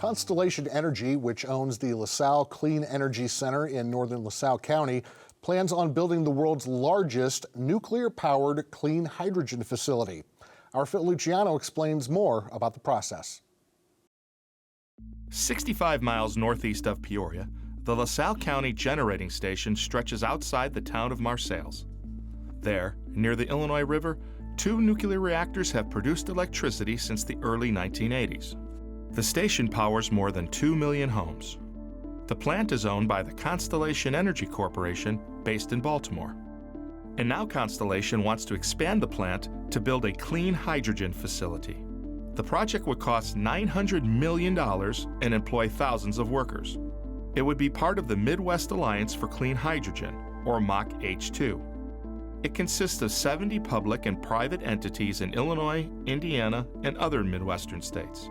Constellation Energy, which owns the LaSalle Clean Energy Center in northern LaSalle County, plans on building the world's largest nuclear-powered clean hydrogen facility. Our Phil Luciano explains more about the process. 65 miles northeast of Peoria, the LaSalle County Generating Station stretches outside the town of Marseilles. There, near the Illinois River, 2 nuclear reactors have produced electricity since the early 1980s. The station powers more than 2 million homes. The plant is owned by the Constellation Energy Corporation, based in Baltimore. And now Constellation wants to expand the plant to build a clean hydrogen facility. The project would cost $900 million and employ thousands of workers. It would be part of the Midwest Alliance for Clean Hydrogen, or MACH-2. It consists of 70 public and private entities in Illinois, Indiana, and other Midwestern states.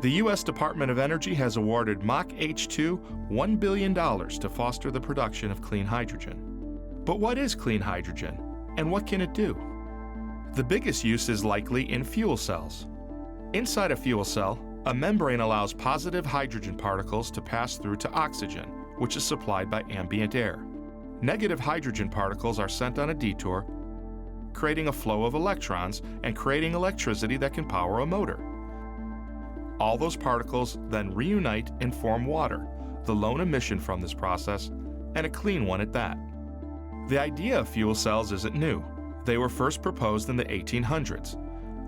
The U.S. Department of Energy has awarded MACH-2 $1 billion to foster the production of clean hydrogen. But what is clean hydrogen, and what can it do? The biggest use is likely in fuel cells. Inside a fuel cell, a membrane allows positive hydrogen particles to pass through to oxygen, which is supplied by ambient air. Negative hydrogen particles are sent on a detour, creating a flow of electrons and creating electricity that can power a motor. All those particles then reunite and form water, the lone emission from this process, and a clean one at that. The idea of fuel cells isn't new. They were first proposed in the 1800s,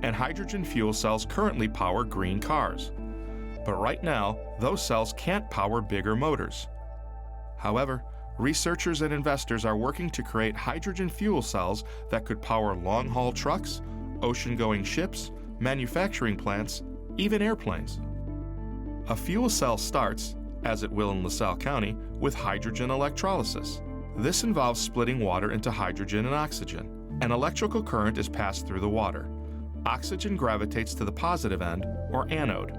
and hydrogen fuel cells currently power green cars. But right now, those cells can't power bigger motors. However, researchers and investors are working to create hydrogen fuel cells that could power long-haul trucks, ocean-going ships, manufacturing plants, even airplanes. A fuel cell starts, as it will in LaSalle County, with hydrogen electrolysis. This involves splitting water into hydrogen and oxygen. An electrical current is passed through the water. Oxygen gravitates to the positive end, or anode.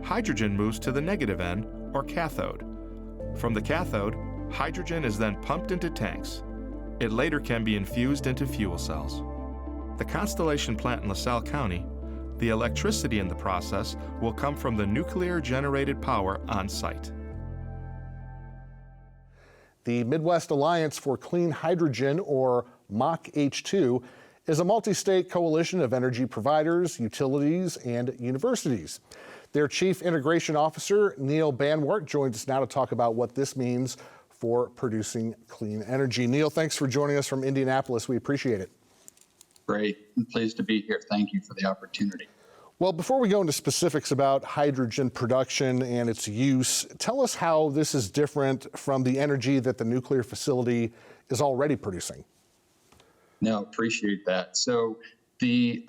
Hydrogen moves to the negative end, or cathode. From the cathode, hydrogen is then pumped into tanks. It later can be infused into fuel cells. The Constellation plant in LaSalle County, the electricity in the process will come from the nuclear-generated power on site. The Midwest Alliance for Clean Hydrogen, or MACH-2, is a multi-state coalition of energy providers, utilities, and universities. Their Chief Integration Officer, Neil Banwart, joins us now to talk about what this means for producing clean energy. Neil, thanks for joining us from Indianapolis. We appreciate it. Great. I'm pleased to be here. Thank you for the opportunity. Well, before we go into specifics about hydrogen production and its use, tell us how this is different from the energy that the nuclear facility is already producing. No, appreciate that. So the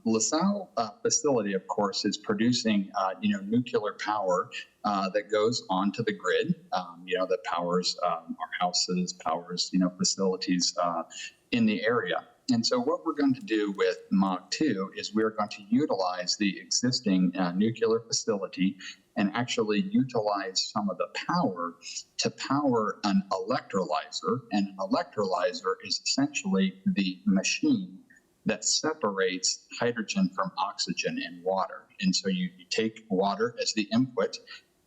LaSalle facility, of course, is producing nuclear power that goes onto the grid. That powers our houses, powers facilities in the area. And so what we're going to do with MACH-2 is we're going to utilize the existing nuclear facility and actually utilize some of the power to power an electrolyzer. And an electrolyzer is essentially the machine that separates hydrogen from oxygen and water. And so you take water as the input.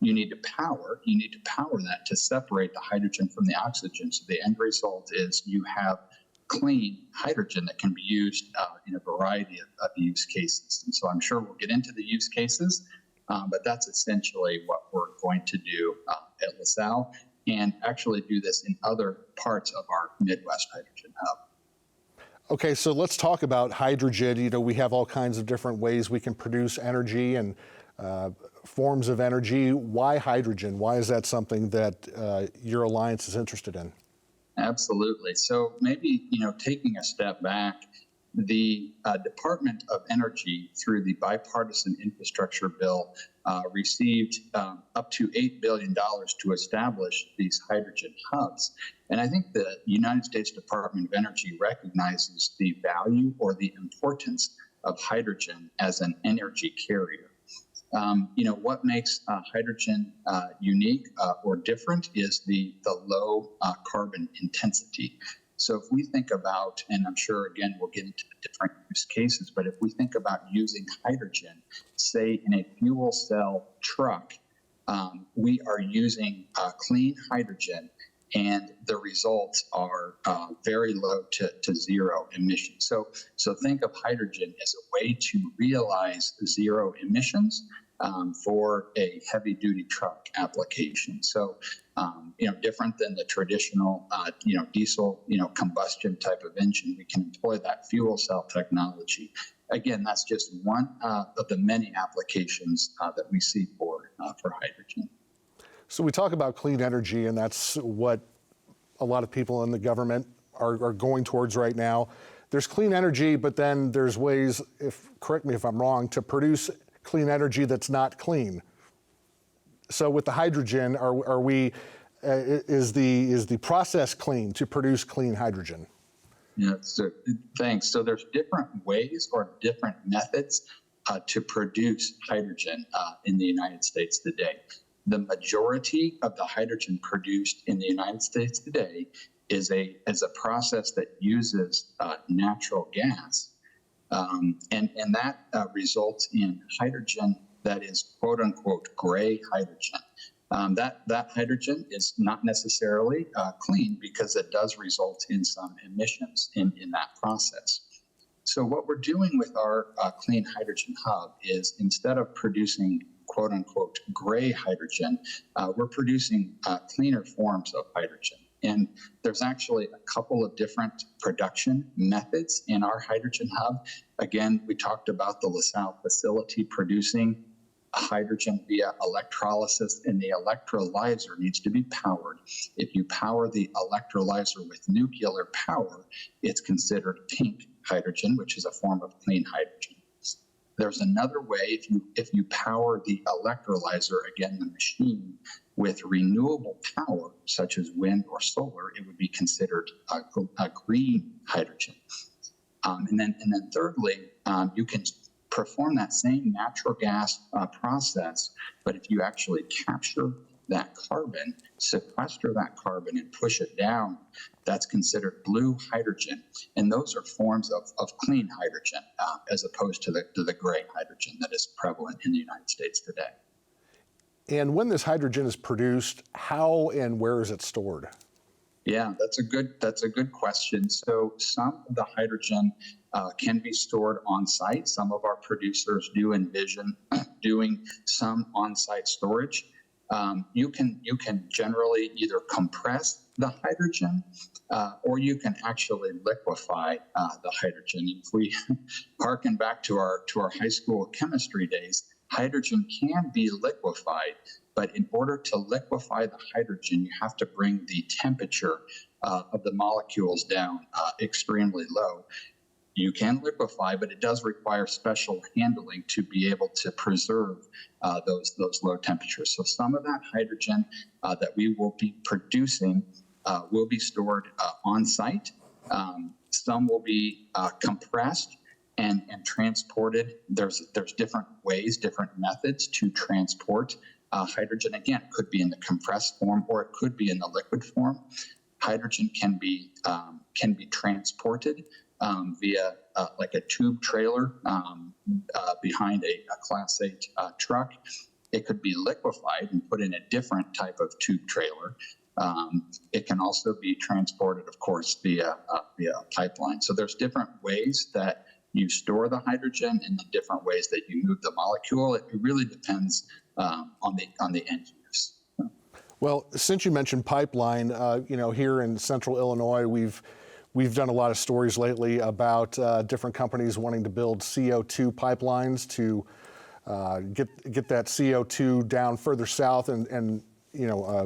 You need to power that to separate the hydrogen from the oxygen. So the end result is you have clean hydrogen that can be used in a variety of use cases. And so I'm sure we'll get into the use cases, but that's essentially what we're going to do at LaSalle, and actually do this in other parts of our Midwest Hydrogen Hub. Okay, so let's talk about hydrogen. We have all kinds of different ways we can produce energy and forms of energy. Why hydrogen? Why is that something that your alliance is interested in? Absolutely. So maybe, taking a step back, the Department of Energy, through the bipartisan infrastructure bill, received up to $8 billion to establish these hydrogen hubs. And I think the United States Department of Energy recognizes the value or the importance of hydrogen as an energy carrier. What makes hydrogen unique or different is the low carbon intensity. So if we think about, and I'm sure, again, we'll get into the different use cases, but if we think about using hydrogen, say in a fuel cell truck, we are using clean hydrogen, and the results are very low to zero emissions. So think of hydrogen as a way to realize zero emissions for a heavy-duty truck application. So, different than the traditional, diesel, combustion type of engine, we can employ that fuel cell technology. Again, that's just one of the many applications that we see for hydrogen. So we talk about clean energy, and that's what a lot of people in the government are going towards right now. There's clean energy, but then there's ways, correct me if I'm wrong, to produce clean energy that's not clean. So with the hydrogen, is the process clean to produce clean hydrogen? Yeah, so thanks. So there's different ways or different methods to produce hydrogen in the United States today. The majority of the hydrogen produced in the United States today is a process that uses natural gas, and that results in hydrogen that is quote unquote gray hydrogen. That hydrogen is not necessarily clean because it does result in some emissions in that process. So what we're doing with our Clean Hydrogen Hub is, instead of producing quote unquote gray hydrogen, we're producing cleaner forms of hydrogen. And there's actually a couple of different production methods in our hydrogen hub. Again, we talked about the LaSalle facility producing hydrogen via electrolysis, and the electrolyzer needs to be powered. If you power the electrolyzer with nuclear power, it's considered pink hydrogen, which is a form of clean hydrogen. There's another way, if you power the electrolyzer, again, the machine, with renewable power, such as wind or solar, it would be considered a green hydrogen. And then thirdly, you can perform that same natural gas process, but if you actually capture that carbon, sequester that carbon, and push it down, that's considered blue hydrogen. And those are forms of clean hydrogen, as opposed to the gray hydrogen that is prevalent in the United States today. And when this hydrogen is produced, how and where is it stored? Yeah, that's a good question. So some of the hydrogen can be stored on site. Some of our producers do envision doing some on-site storage. You can generally either compress the hydrogen, or you can actually liquefy the hydrogen. If we harken back to our high school chemistry days, hydrogen can be liquefied, but in order to liquefy the hydrogen, you have to bring the temperature of the molecules down extremely low. You can liquefy, but it does require special handling to be able to preserve those low temperatures. So some of that hydrogen that we will be producing will be stored on site. Some will be compressed and transported. There's different ways, different methods to transport hydrogen. Again, it could be in the compressed form, or it could be in the liquid form. Hydrogen can be transported via like a tube trailer behind a Class 8 truck. It could be liquefied and put in a different type of tube trailer. It can also be transported, of course, via pipeline. So there's different ways that you store the hydrogen and the different ways that you move the molecule. It really depends on the end use. Well, since you mentioned pipeline, here in Central Illinois, we've done a lot of stories lately about different companies wanting to build CO2 pipelines to get that CO2 down further south and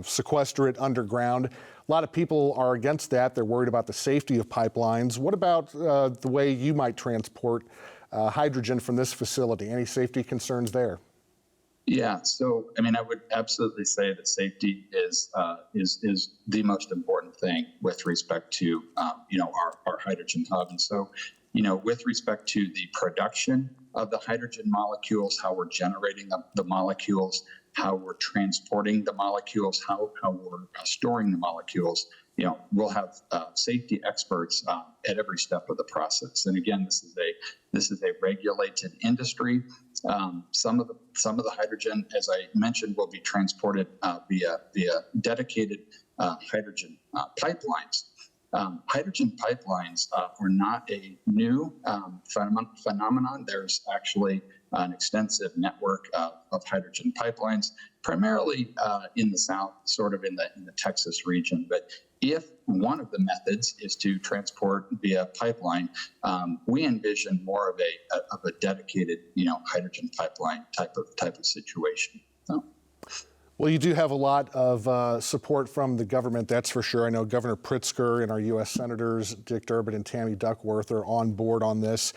sequester it underground. A lot of people are against that. They're worried about the safety of pipelines. What about the way you might transport hydrogen from this facility? Any safety concerns there? Yeah, so I would absolutely say that safety is the most important thing with respect to our hydrogen hub. And so, with respect to the production of the hydrogen molecules, how we're generating the molecules, how we're transporting the molecules, how we're storing the molecules, we'll have safety experts at every step of the process. And again, this is a regulated industry. Some of the hydrogen, as I mentioned, will be transported via dedicated hydrogen pipelines. Hydrogen pipelines are not a new phenomenon. There's actually an extensive network of hydrogen pipelines, primarily in the South, sort of in the Texas region. But if one of the methods is to transport via pipeline, we envision more of a dedicated, hydrogen pipeline type of situation. So. Well, you do have a lot of support from the government, that's for sure. I know Governor Pritzker and our U.S. Senators Dick Durbin and Tammy Duckworth are on board on this.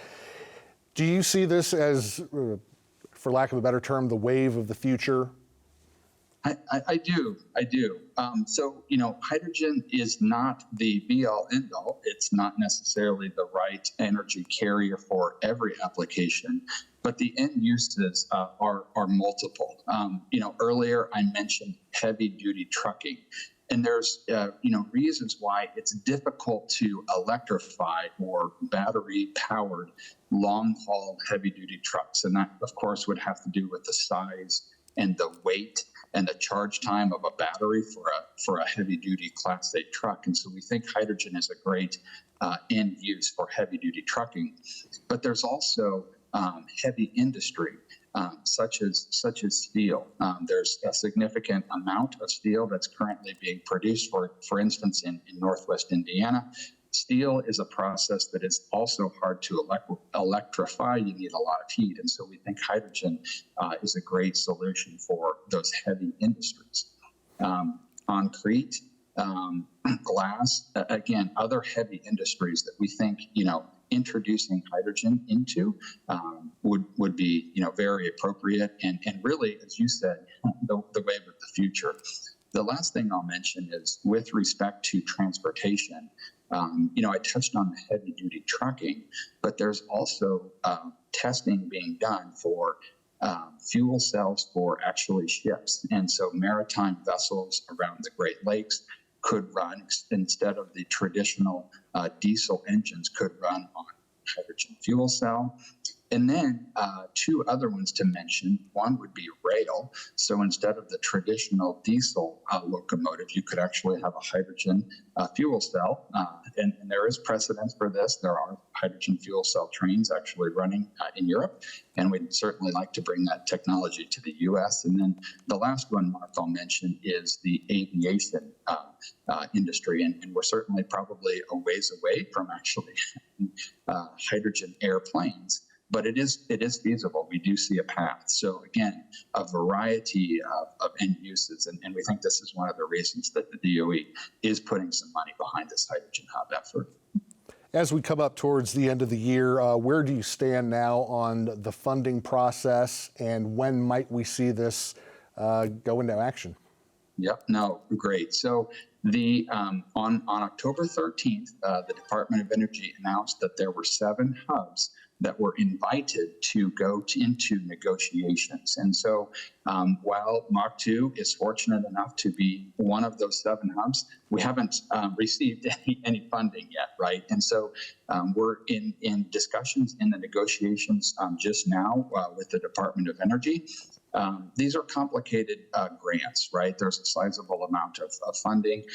Do you see this as, for lack of a better term, the wave of the future? I do. So, hydrogen is not the be-all, end-all. It's not necessarily the right energy carrier for every application, but the end uses are multiple. Earlier I mentioned heavy-duty trucking, and there's reasons why it's difficult to electrify or battery-powered long-haul heavy-duty trucks, and that, of course, would have to do with the size and the weight and the charge time of a battery for a heavy-duty Class 8 truck. And so we think hydrogen is a great end use for heavy-duty trucking. But there's also heavy industry, such as steel. There's a significant amount of steel that's currently being produced, for instance, in Northwest Indiana. Steel is a process that is also hard to electrify. You need a lot of heat. And so we think hydrogen is a great solution for those heavy industries. Concrete, glass, again, other heavy industries that we think, introducing hydrogen into would be, very appropriate and really, as you said, the wave of the future. The last thing I'll mention is with respect to transportation. I touched on the heavy-duty trucking, but there's also testing being done for fuel cells for actually ships. And so maritime vessels around the Great Lakes could run, instead of the traditional diesel engines, could run on hydrogen fuel cell. And then two other ones to mention. One would be rail. So instead of the traditional diesel locomotive, you could actually have a hydrogen fuel cell. And there is precedence for this. There are hydrogen fuel cell trains actually running in Europe. And we'd certainly like to bring that technology to the U.S. And then the last one, Mark, I'll mention is the aviation industry. And we're certainly probably a ways away from actually hydrogen airplanes. But it is feasible. We do see a path. So again, a variety of end uses, and we think this is one of the reasons that the DOE is putting some money behind this hydrogen hub effort. As we come up towards the end of the year, where do you stand now on the funding process, and when might we see this go into action? Yep, no, great. So the on October 13th, the Department of Energy announced that there were 7 hubs that were invited to go into negotiations. And so while Mach 2 is fortunate enough to be one of those 7 hubs, we haven't received any funding yet, right? And so we're in discussions in the negotiations just now with the Department of Energy. These are complicated grants, right? There's a sizable amount of funding.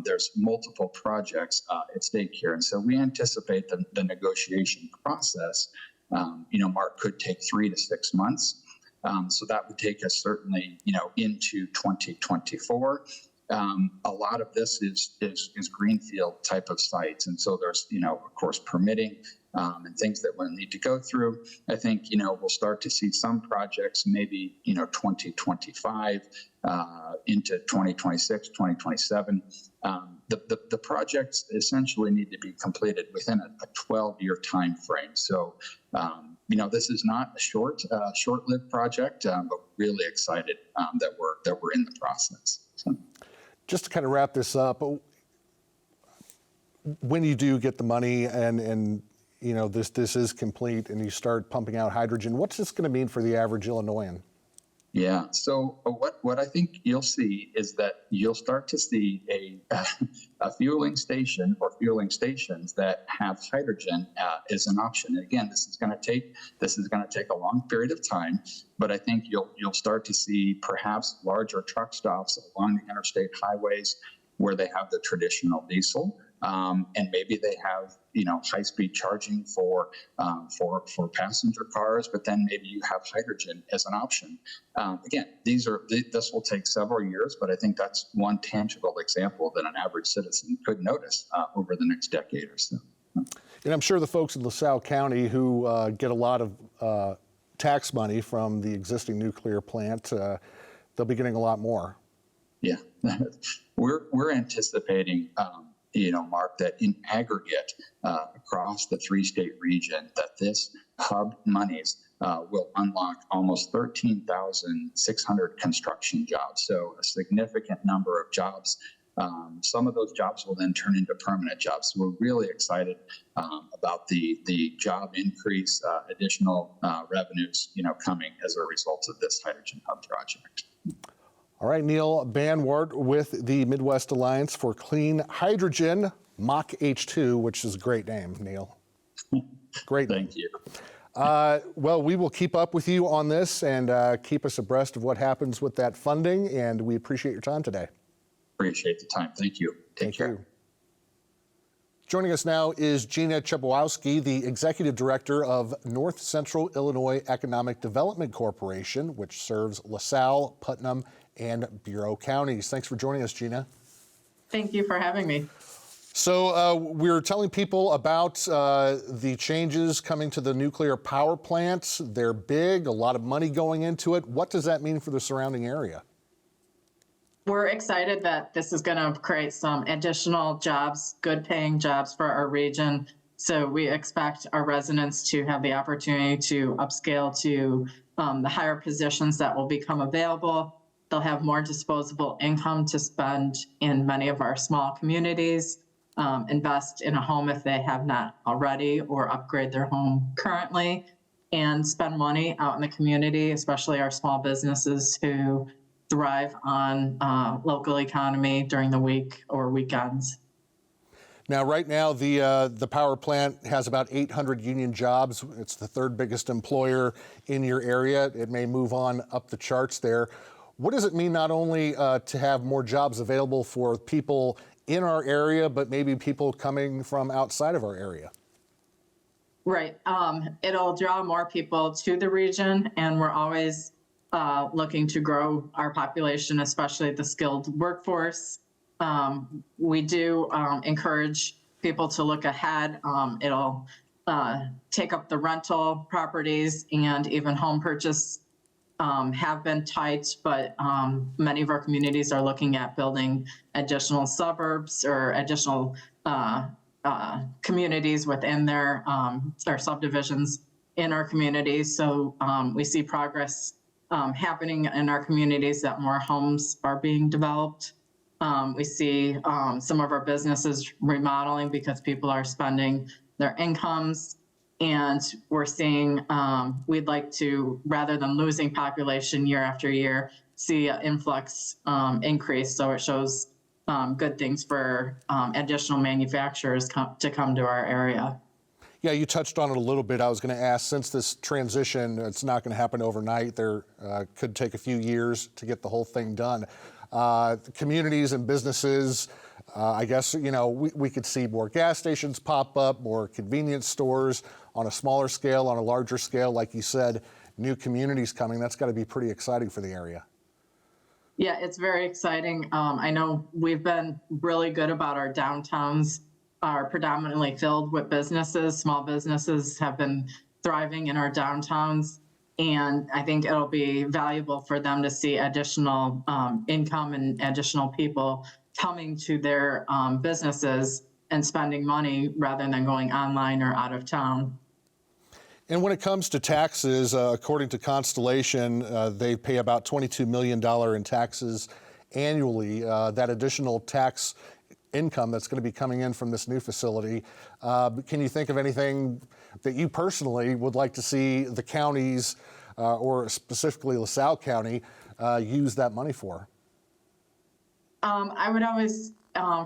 There's multiple projects at stake here. And so we anticipate the negotiation process, Mark, could take 3 to 6 months. So that would take us certainly, into 2024. A lot of this is greenfield type of sites. And so there's, of course, permitting and things that we'll need to go through. I think, we'll start to see some projects maybe, 2025 into 2026, 2027. The projects essentially need to be completed within a 12-year time frame. So, this is not a short-lived project, but really excited that we're in the process. So. Just to kind of wrap this up, when you do get the money and this is complete and you start pumping out hydrogen, what's this going to mean for the average Illinoisan? Yeah. So what I think you'll see is that you'll start to see a fueling station or fueling stations that have hydrogen as an option. And again, this is going to take a long period of time, but I think you'll start to see perhaps larger truck stops along the interstate highways where they have the traditional diesel. And maybe they have, high-speed charging for passenger cars, but then maybe you have hydrogen as an option. Again, this will take several years, but I think that's one tangible example that an average citizen could notice over the next decade or so. And I'm sure the folks in LaSalle County who get a lot of tax money from the existing nuclear plant, they'll be getting a lot more. Yeah, we're anticipating. Mark, that in aggregate across the three-state region, that this hub monies will unlock almost 13,600 construction jobs. So a significant number of jobs. Some of those jobs will then turn into permanent jobs. So we're really excited about the job increase, additional revenues, coming as a result of this hydrogen hub project. All right, Neil Banwart with the Midwest Alliance for Clean Hydrogen, MACH2, which is a great name, Neil. Great name. Thank you. Well, we will keep up with you on this and keep us abreast of what happens with that funding, and we appreciate your time today. Appreciate the time. Thank you. Take care. You. Joining us now is Gina Chepowski, the Executive Director of North Central Illinois Economic Development Corporation, which serves LaSalle, Putnam, and Bureau counties. Thanks for joining us, Gina. Thank you for having me. So we're telling people about the changes coming to the nuclear power plants. They're big, a lot of money going into it. What does that mean for the surrounding area? We're excited that this is going to create some additional jobs, good paying jobs for our region. So we expect our residents to have the opportunity to upscale to the higher positions that will become available. They'll have more disposable income to spend in many of our small communities, invest in a home if they have not already, or upgrade their home currently, and spend money out in the community, especially our small businesses who thrive on local economy during the week or weekends. Now, right now, the power plant has about 800 union jobs. It's the third biggest employer in your area. It may move on up the charts there. What does it mean not only to have more jobs available for people in our area, but maybe people coming from outside of our area? Right. It'll draw more people to the region, and we're always looking to grow our population, especially the skilled workforce. We do encourage people to look ahead. It'll take up the rental properties, and even home purchase have been tight, but many of our communities are looking at building additional suburbs or additional communities within their subdivisions in our communities. So we see progress happening in our communities, that more homes are being developed. We see some of our businesses remodeling because people are spending their incomes. And we're seeing, we'd like to, rather than losing population year after year, see an influx increase. So it shows good things for additional manufacturers to come to our area. Yeah, you touched on it a little bit. I was going to ask, since this transition, it's not going to happen overnight. There could take a few years to get the whole thing done. Communities and businesses, I guess, we could see more gas stations pop up, more convenience stores on a smaller scale, on a larger scale. Like you said, new communities coming. That's got to be pretty exciting for the area. Yeah, it's very exciting. I know we've been really good about our downtowns are predominantly filled with businesses. Small businesses have been thriving in our downtowns. And I think it'll be valuable for them to see additional income and additional people coming to their businesses and spending money rather than going online or out of town. And when it comes to taxes, according to Constellation, they pay about $22 million in taxes annually. That additional tax income that's going to be coming in from this new facility. Can you think of anything that you personally would like to see the counties or specifically LaSalle County, use that money for? I would always,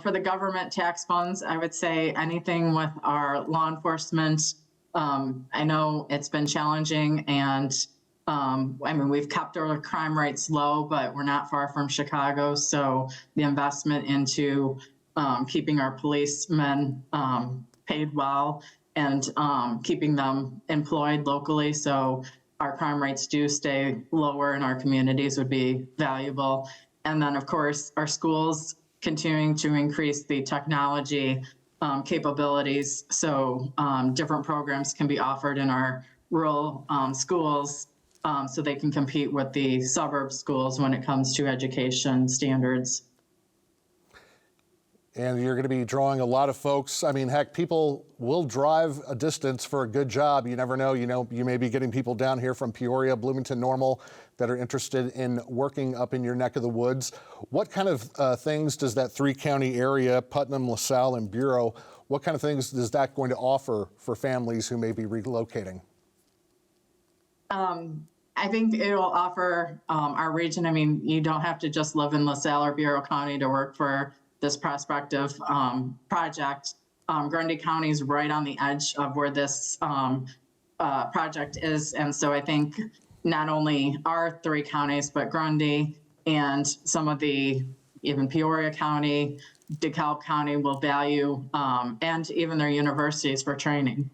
for the government tax funds, I would say anything with our law enforcement. I know it's been challenging, and I mean, we've kept our crime rates low, but we're not far from Chicago. So the investment into keeping our policemen paid well and keeping them employed locally, so our crime rates do stay lower in our communities, would be valuable. And then, of course, our schools continuing to increase the technology capabilities, so different programs can be offered in our rural schools, so they can compete with the suburb schools when it comes to education standards. And you're going to be drawing a lot of folks. I mean, heck, people will drive a distance for a good job. You never know. You may be getting people down here from Peoria, Bloomington, Normal, that are interested in working up in your neck of the woods. What kind of things does that three-county area, Putnam, LaSalle, and Bureau, what kind of things is that going to offer for families who may be relocating? I think it will offer our region. I mean, you don't have to just live in LaSalle or Bureau County to work for this prospective project. Grundy County is right on the edge of where this project is. And so I think not only our three counties, but Grundy and some of the, even Peoria County, DeKalb County will value, and even their universities for training.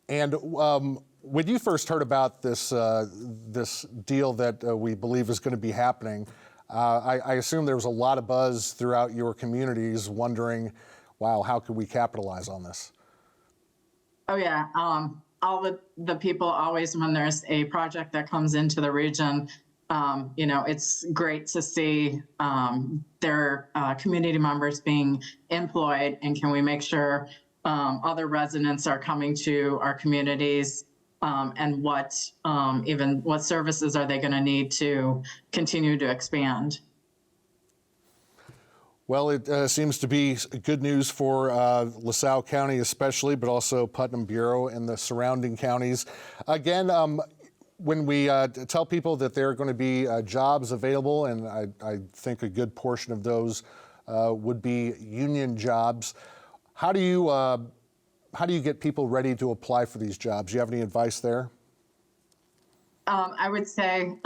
And when you first heard about this, this deal that we believe is going to be happening, I assume there was a lot of buzz throughout your communities wondering, wow, how could we capitalize on this? Oh, yeah. All the people always, when there's a project that comes into the region, it's great to see their community members being employed, and can we make sure other residents are coming to our communities, and what services are they going to need to continue to expand? Well, it seems to be good news for LaSalle County especially, but also Putnam, Bureau, and the surrounding counties. Again, when we tell people that there are going to be jobs available, and I think a good portion of those would be union jobs, how do you get people ready to apply for these jobs? Do you have any advice there? I would say,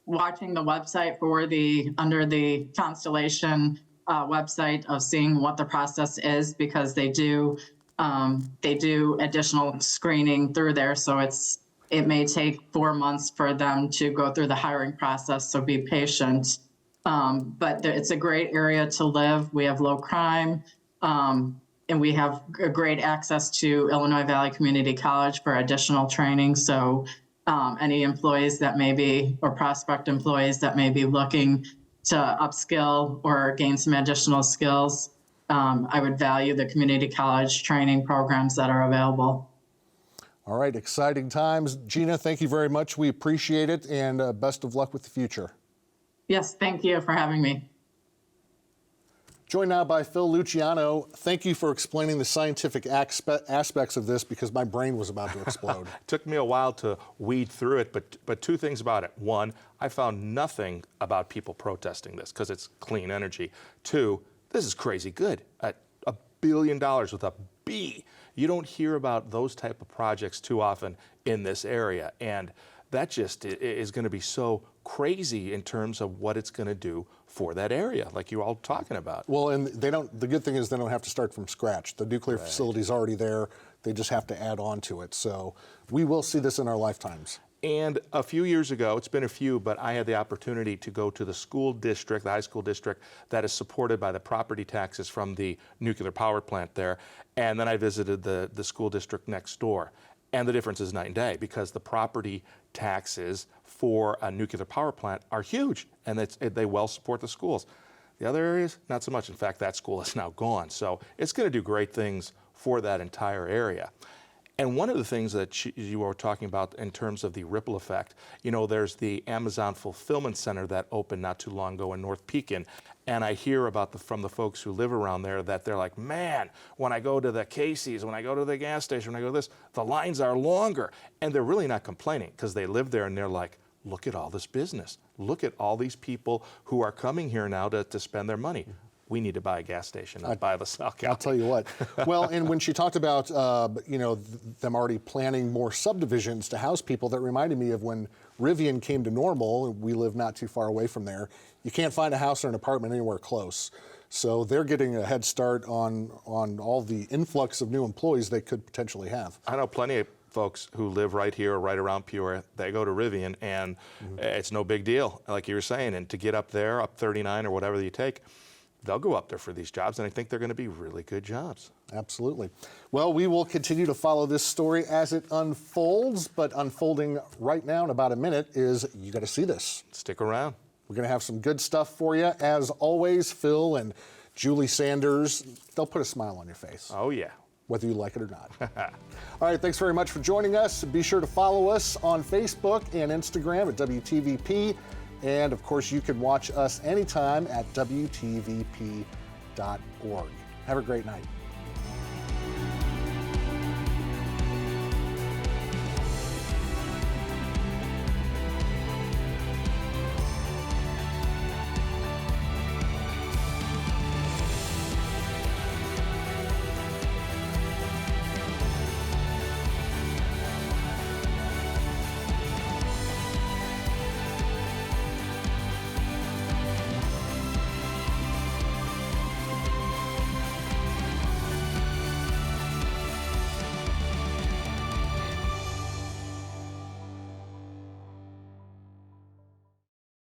watching the website for under the Constellation website, of seeing what the process is, because they do additional screening through there. So it may take 4 months for them to go through the hiring process. So be patient. But it's a great area to live. We have low crime. And we have great access to Illinois Valley Community College for additional training. So any employees that may be, or prospect employees that may be looking to upskill or gain some additional skills, I would value the community college training programs that are available. All right, exciting times. Gina, thank you very much. We appreciate it, and best of luck with the future. Yes, thank you for having me. Joined now by Phil Luciano. Thank you for explaining the scientific aspects of this, because my brain was about to explode. Took me a while to weed through it, but two things about it. One, I found nothing about people protesting this because it's clean energy. Two, this is crazy good. $1 billion with a B. You don't hear about those type of projects too often in this area, and that just is going to be so crazy in terms of what it's going to do for that area, like you're all talking about. Well, and the good thing is they don't have to start from scratch. The nuclear facility's already there. They just have to add on to it. So we will see this in our lifetimes. And a few years ago, it's been a few, but I had the opportunity to go to the school district, the high school district, that is supported by the property taxes from the nuclear power plant there. And then I visited the school district next door. And the difference is night and day, because the property taxes for a nuclear power plant are huge, and they well support the schools. The other areas, not so much. In fact, that school is now gone. So it's going to do great things for that entire area. And one of the things that you were talking about in terms of the ripple effect, there's the Amazon Fulfillment Center that opened not too long ago in North Pekin. And I hear from the folks who live around there that they're like, man, when I go to the Casey's, when I go to the gas station, when I go to this, the lines are longer. And they're really not complaining because they live there and they're like, look at all this business. Look at all these people who are coming here now to spend their money. We need to buy a gas station, not buy LaSalle County. I'll tell you what. Well, and when she talked about, them already planning more subdivisions to house people, that reminded me of when Rivian came to Normal. We live not too far away from there. You can't find a house or an apartment anywhere close. So they're getting a head start on all the influx of new employees they could potentially have. I know plenty of folks who live right here or right around Peoria. They go to Rivian, and it's no big deal, like you were saying. And to get up there, up 39 or whatever you take, they'll go up there for these jobs, and I think they're going to be really good jobs. Absolutely. Well, we will continue to follow this story as it unfolds, but unfolding right now in about a minute is you got to see this. Stick around. We're going to have some good stuff for you. As always, Phil and Julie Sanders, they'll put a smile on your face. Oh, yeah. Whether you like it or not. All right, thanks very much for joining us. Be sure to follow us on Facebook and Instagram at WTVP. And of course, you can watch us anytime at WTVP.org. Have a great night.